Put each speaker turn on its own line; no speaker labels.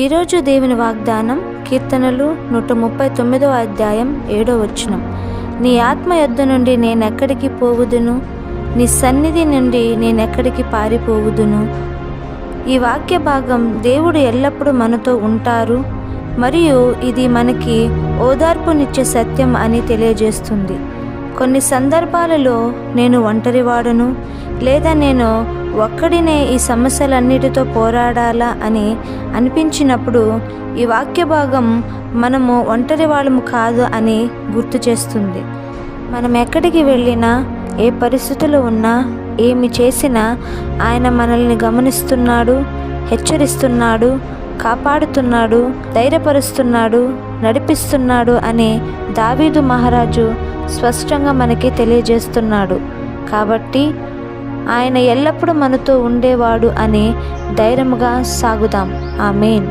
ఈరోజు దేవుని వాగ్దానం కీర్తనలు 139వ అధ్యాయం 7వ వచనం. నీ ఆత్మ యొద్ద నుండి నేనెక్కడికి పోవుదును, నీ సన్నిధి నుండి నేనెక్కడికి పారిపోవుదును. ఈ వాక్య భాగం దేవుడు ఎల్లప్పుడూ మనతో ఉంటారు మరియు ఇది మనకి ఓదార్పునిచ్చే సత్యం అని తెలియజేస్తుంది. కొన్ని సందర్భాలలో నేను ఒంటరివాడను లేదా నేను ఒక్కడినే ఈ సమస్యలన్నిటితో పోరాడాలా అని అనిపించినప్పుడు ఈ వాక్య భాగం మనము ఒంటరి వాళ్ళము కాదు అని గుర్తు చేస్తుంది. మనం ఎక్కడికి వెళ్ళినా, ఏ పరిస్థితులు ఉన్నా, ఏమి చేసినా ఆయన మనల్ని గమనిస్తున్నాడు, హెచ్చరిస్తున్నాడు, కాపాడుతున్నాడు, ధైర్యపరుస్తున్నాడు, నడిపిస్తున్నాడు అని దావీదు మహారాజు స్పష్టంగా మనకి తెలియజేస్తున్నాడు. కాబట్టి ఆయన ఎల్లప్పుడూ మనతో ఉండేవాడు అని ధైర్యముగా సాగుదాం. ఆమేన్.